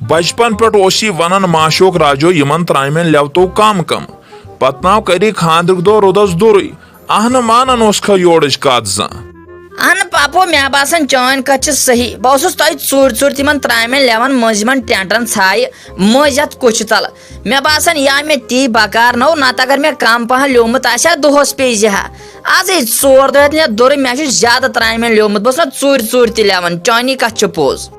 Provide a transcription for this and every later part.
बचपन पे वन माशोक राजो यमन त्रामें लेवतो कम कम पत नाव करी खांद्र दो रोदस दुर आहन मानन योड़ कत जा अन पापो मे बासान चान कथ सही बस तुम चूर चूर तिम त्रामें लेवन मजमन टेंटन छाय मज अत कुछ तल मे बासान या मे ती बकार नो नत अगर मे कम पह लोमुत आशा दोहस पे जहा आज चोर दह दुर मे ज्यादा त्रामें लोमुत बस चूर चूर ति लेवन चानी कथ पोज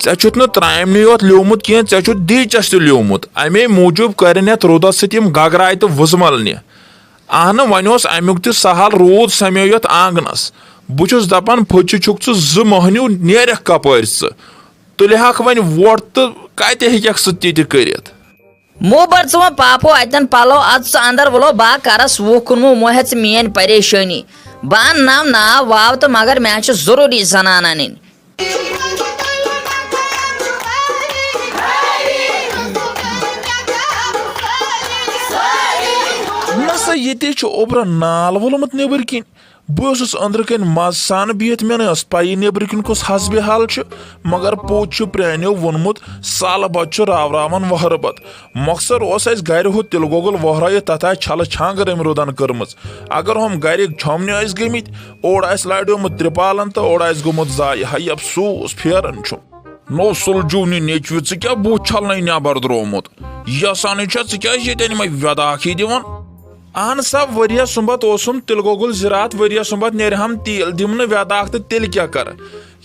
ऐ त्रामन योत लोमुत कह ऐ दीचस लोमुत अमे मूजूब कर रुदस सम गगराय तो वुजमल आहन वन अमुक त सहल रूद समेव यथ आंगनस बुचुस दपान फुच छुक ज महन्यू नेरख कपर तुलहक वन वोट तो कत हेक कर मोबर वो पापो अतन पलो अत अंदर वलो बा करस वो कुनमु मोह मेन परेशानी बह नाव नाव वाव तो मगर मे जरूरी जनान अन नसा ये ओबरा नाल वोलमुत नबर कन बस अंदर कन मज सान बिहत मे पी नबर कन कुस हसब हाल मगर पोत प्रानो वोनमुत साल बत रावन वहरबत मकसद गर हु तिल गोगल वहर तथ छल छांगर अम रुदन कर्म अगर हम गर छमन गमित ओड़ लाडोमुत त्रिपालन तो ओड़ गोमुत जाय हाय अफसोस फेरन नो सुलझून नेचव क्या बुथ छल नबर द्रोमुत यसान क्या वदाखी दिवन अहन सा वरिया सुबत तिल गोगुल ज़रात वरिया सुबत नेर हम तेल दिम वेदाख तो तेल क्या कर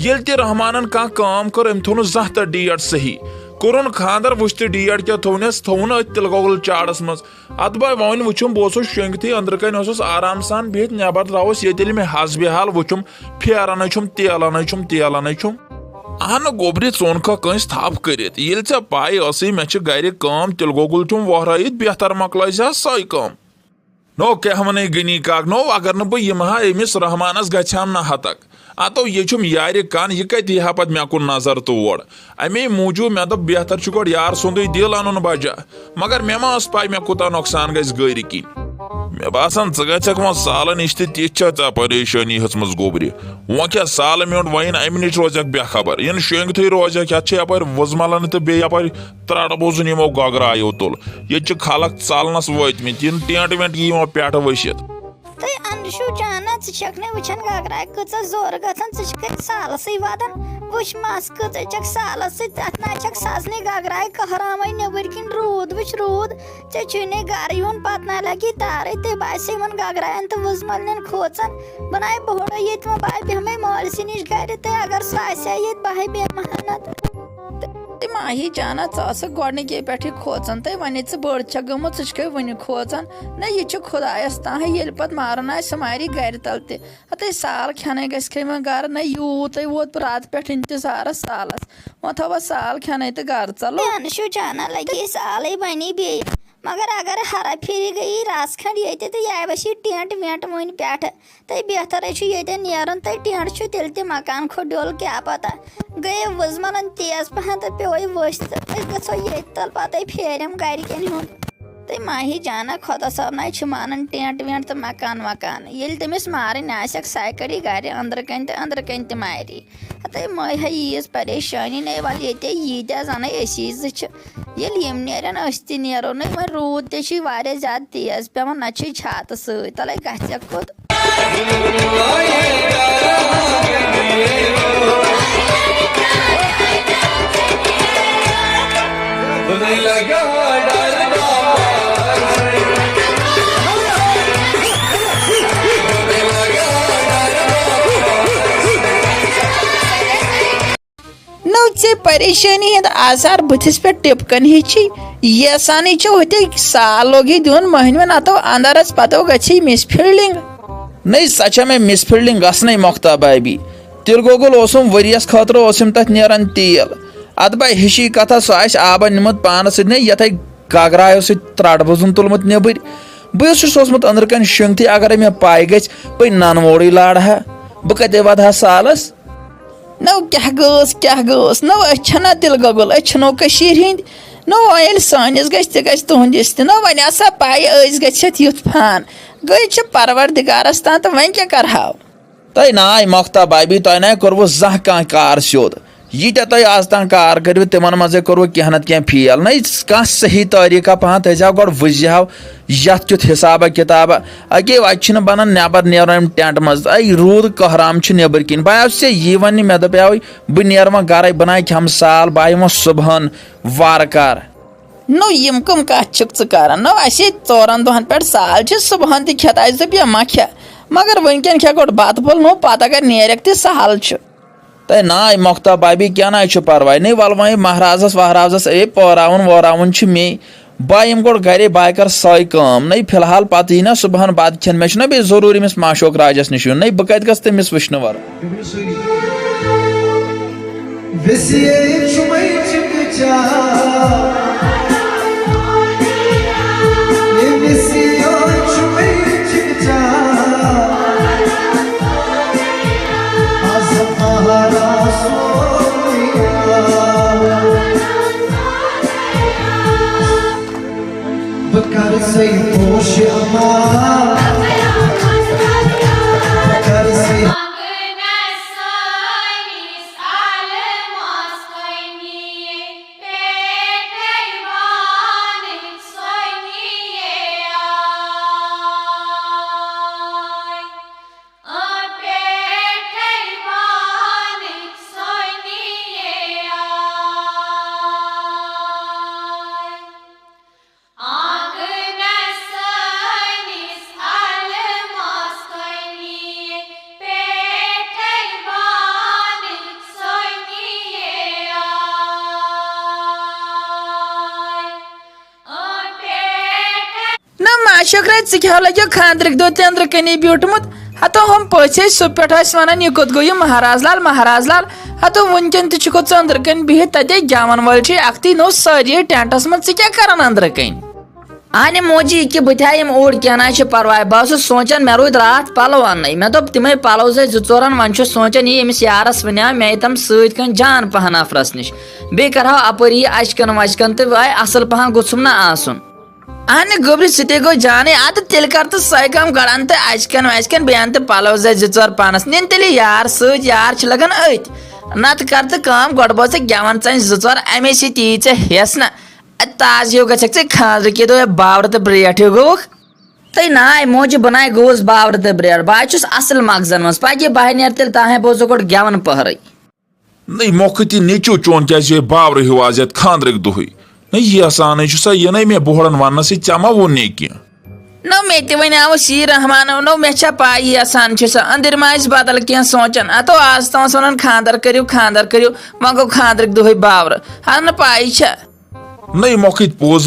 ये ते रहमानन कह काम कर अम थो जह तो डेट सही कोरन खानदर वुच तो डेट क्या थोनस थोन तिल गोगुल चाड़स मज अत बह वन वुचम बह शेंगथी अंदर कन आराम सान बिहत नबर द्रावस ये मे हसब हाल वुचम फेरन तेलन अहन गोबरी चोन कंस थप कर पाई मे गर काम तिल गोगुल तुम वहर बेहतर मकल सही काम नो क्या वन गनी काक नो अगर नमिस रहमानस गम ना हतक अतो यम यार कान यह कत यह पे मे कुन नजर तोड़ अमे मूजूब मे दप बेहतर गोड यार सुंद दिल अन बजा मगर मे मा पाई मे कूत नुकसान गर कन मे बासान गक वो साल नश ता परेशानी हचम गोबरी वो क्या साल म्योट वन अम नश रोजक बेखबर इन शेंगथी रोजक यप वुजमलन तो बे त्रड़ बोजुन यमो गगरायो तुल ये खलक सालनस वतमित इन टेंट वेंट यमो पे वसित अंशु जाना वुचान गगराय कच जोर गन सालस वादन वुच मस कच सालस सत सजने गगराय कहराम नबर कन रूद वुच रूद चे गर यून पत ना लगी तारे ते बासे वन गगरायन तो वुजमलन खोचन बनाए बोड़ ये बाय बेहमे मालसी निश गर ते अगर सह ये बाय बेमहानत माही जाना गोडनिके पे खोचन तो वन बड़ गमुत वन खोचन ना यह खुदायस ताह ये पे मारन सह मारी गर तल ते साल खेन गम गर ना यूत वोत रात पे इंतजारस सालस वो थो साल खेन तो गर चलो अंशु जाना लगी साल बनी बे मगर अगर हरा फिर गई रास खंड ये तो यह बस टेंट वेंट वन पे तो बेहतर ये नेरन तो टेंट तेल ते मकान खो डोल क्या पता गए वुजमलन तेज पहन तो पे वस गो ये तल पे फेरम गरिकन हूँ तो माही जाना खुदा सब ना मानन टेंट वेंट तो मकान वकान ये तमिस मारन सह कड़ी गर अंदर कन तो मारी तो मह यीज परेशानी न वल ये यीत जन ये नेरन ते नेरो न वो रूद ते ज्यादा तेज पे ना छत सल गि खुद चे परेशानी हंद आसार बुथिस पे टिपकन ही यसान होते साल लोग दिन महन अतो अंदर पतो गई मिसफील्डिंग नहीं सचा में मिसफील्डिंग गसन मोख्ता बाबी तिल गोगुल वरियस खतर तथ नेरान तेल अत बह हिशी कथा सह आबा निमुत पान सत यथ गगरायो त्रड़ बोजुन तुलमुत नबर बस सोचमुत अंदर कन शेंगथी अगर मे पाई गई बह ननवोड़ लाड़ हा बह कते वधा सालस नो क्या गस नो अच्छना तिल गोगुल अच्छनो हंद नो ये सानिस गस तुहंदिस नो वन आसा पाई गत युथ फान गई परवरदिगारस तान तो वन क्या करहाव तय नाय मोख्ता बाबी तय ना कर्व जह कह कार स्योद यीटा तुम आज तक कार करो तिमन मजे करो कह नत कह फेल न कह सही तरीका पहन थो गो वजह ये क्युत हिसाब किताब अके अत बनान नबर नेर टेंट मज रूद कहराम नबर किन बह से यी वन मे दपो बह नीर वह गर बना खम साल बह यमो सुबहन वारकार नो यम कम कत कर नो असे 4 दोहन पे साल सुबहन तह खेत दप मा खे मगर वनकन खे गोट बत फुल नो पत अगर नेरक तह सहल तय नाय मोख्ता बाबी क्या ना परवाह नहीं वल वह महाराजस वहराजस पौरावन वौरावन मे बह यम गोड़ गर बह कर सय कम नहीं फिलहाल पत यी ना सुबहन बत खेन मे बे जरूरी अमिस माशोक राजस निश यून नहीं बह कत गस तमिस वुचन वर शुक्र क्या लगे खानद्रिक दो अंदर कनी ब्यूटमुत हतो हम पे सु पे वन यह कोत गो महाराज लाल हतो वनकन तोत अंदर कन बिहित तते गेवन वल अख्ती नो सारी टेंटस मज क्या कर अंदर कन आने मोजी कि बह ओर क्या परवाह बह सोचान मे रूद रात पलो अन्न मे दोप तमें पलो 2-4 वन सोचान ये अमिस यारस वन मे तम सन जान पहन नफरस नश बे कर अपरी अचकन वचकन तो असल पहन गोसुम ना आसन अहन गोबरी सते गो जाने अद तेल कर तो सह कम गड़ान तो अचकन वचकन बेन तो पलो 2-4 पानस निन तेल यार यार लगन अत नत कर तो कम गोड़ बो गेवन चन 2-4 अमे ती हेस ना ताज हो गए खानद्र के दो बावर तो ब्रेट हो गो तई नाय मोज बनाए गोस बावर तो ब्रेट बह असल मगजन मज पके बह नेर तेल ताहे बोजो गोड़ गेवन पहर नहीं मोखती नेचो चोन क्या बावर हिव आज खानद्रिक दुह नहीं ये आसान सा ये नहीं मे बोहड़न वन मा वो ने कह नो मे वन सी रहमान नो मे पाई आसान अंदर मा बदल क्या सोचान अतो आज तम वन खानदर करो वो गो खानद्रिक दुह बावर हाँ पाई नहीं मोखत पोज